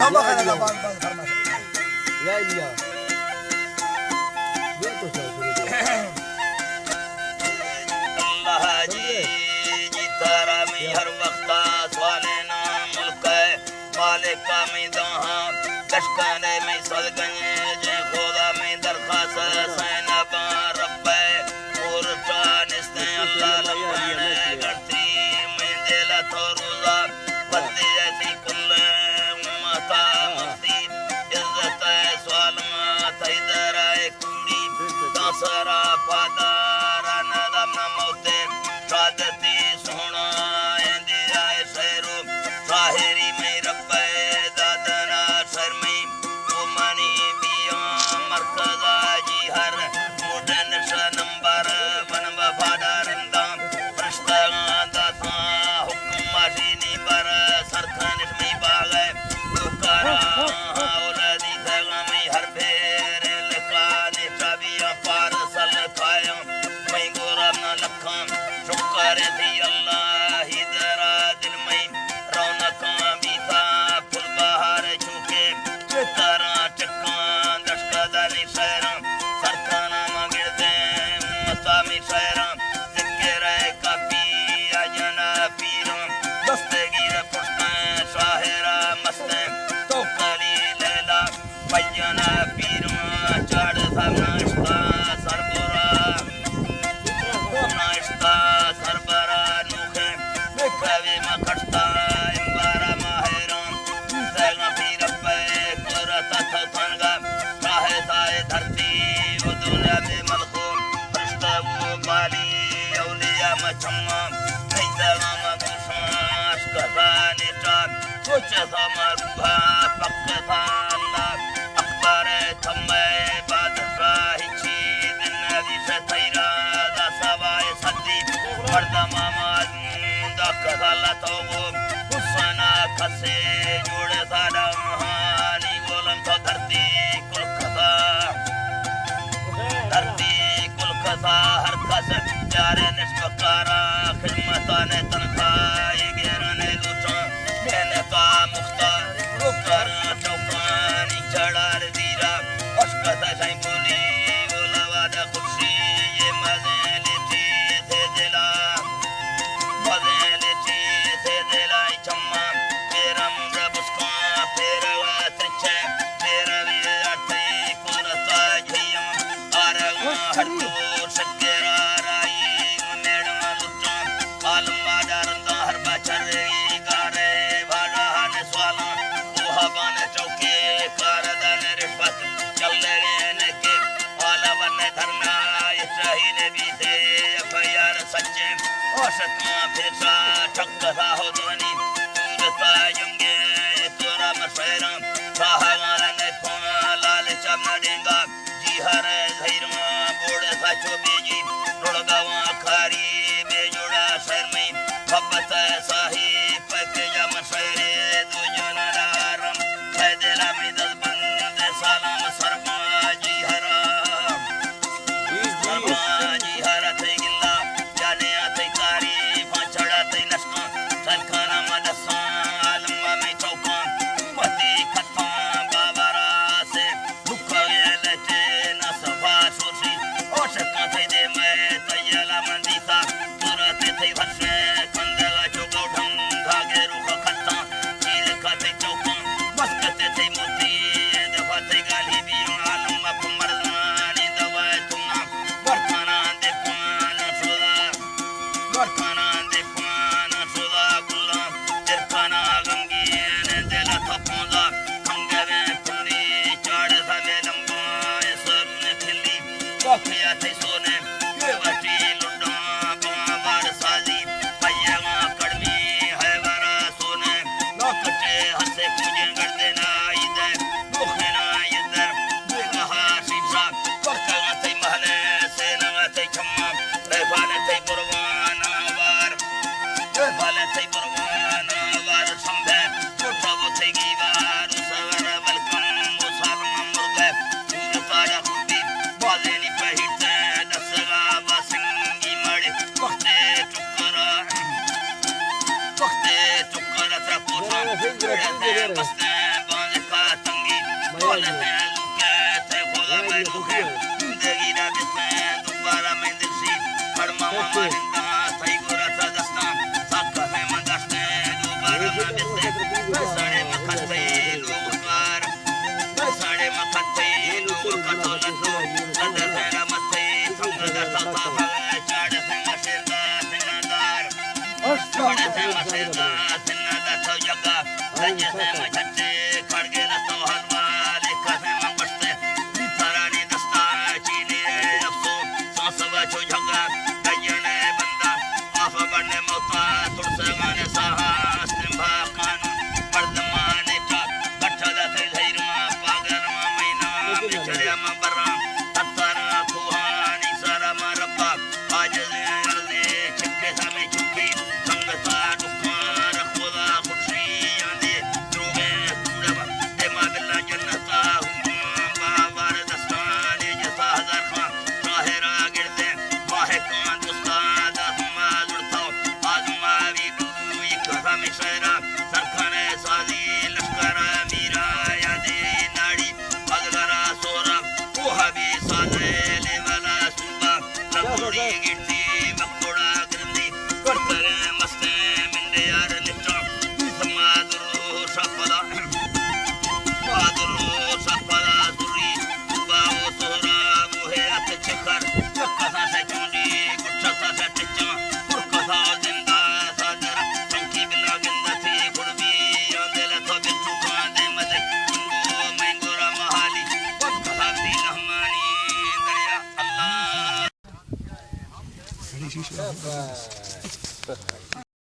हम बखरा का बात फरमाइश या लिया बिल्कुल सही अल्लाह जी तारा में हर वक्त सवाले ना मुल्क मालिक में दहा कशकाने में सदगने जे खुदा में दरखास्त सैना बा रब और चानिस्ते अल्लाह लपने गणती में दिला तो रोजा बंदे ऐसी कुल उम्मता मस्ती इज्जत सवालमत इधर आए कुड़ी दासरा पादारा नदम मौते शादती सोना एंदी आए शहरो साहिरी में रब दादना शर्मी उमनी बिया मरकजा जी हर मुडन नंबर वन वफादारंदा प्रश्ता दाता हुक्म मशीनी पर सरखानिश में बागे लोकारा औलादी सगा में हर फेर लकाने चाबियां पार सल खाया मैं गोराम न लखा शुक्र थी अल्लाह ही दरा दिल में रौनका बीता फुल बहार छुके तारा चक्का दशका दानी शहरा सरखाना मगिर दे उम्मता में शहरा जिक्र काफी अजना पीरा दस्तगीर पुष्ट शाहरा मस्त तो कली लैला पैजना पीरा चढ़ सामना इश्ता सरबरा नाश्ता सरबरा नूखे कवे मखटता इम्बारा माहिराम सैगा पीर पे कुरता थनगा काहे साए धरती वो दुनिया में मलको फरिश्ता वो बाली औलिया मचम्मा नैज़ा मगुशाश कसा नेटा कुछ समरूहा पक्का था अल्लाह अकबर थम्मे बादशाही चीद नदी से थैरा दा सवाए सदी मर्दा मामा दा कसाला तो वो हुसना खसे जोड़े साडा महानी बोलम तो धरती कुल खसा हर खस प्यारे निष्पकारा खिदमता ने तनखाई गेर ने लूटा मैंने का मुख्तार रुकर चौकानी चढ़ार दीरा अशकता साई बोली बोला वादा खुशी ये मजे लेती से दिला चम्मा तेरा मुंडा बुस्का तेरा वात्रिचे तेरा विराटी कुरता झियम आरगा हरतोर शक्केरा राई मेडम लुट्टा आलम बाजारंदा हर बचर गारे भाड़ा ने स्वाला ओहबान चौके कारदन रिश्वत चलने के आला वन धरना इस्राही ने भी थे अफयार सच्चे औसतमा फिरसा ठक्का हो ध्वनि तुरता जंगे तोरा मशहरा साहवाला ने लाल चमना देंगा जी हर धैरमा बोड़ साचो बेजी रोड़गावा खारी बेजोड़ा शहर में खबत साही पकेजा मशहरे दो जना दारम फैदेला में दल बंद सलाम सरमा जी हरा जी हरा थे गिल्ला जाने आते कारी फांचड़ा ते नस्का सरखाना मदसा आलमा में चौका मती खत्ता बाबरा से भूखा लेते न सफा सोसी औशका थे दे मैं तयला मंदीता तुरते थे भरसे कंदला चौका ढंग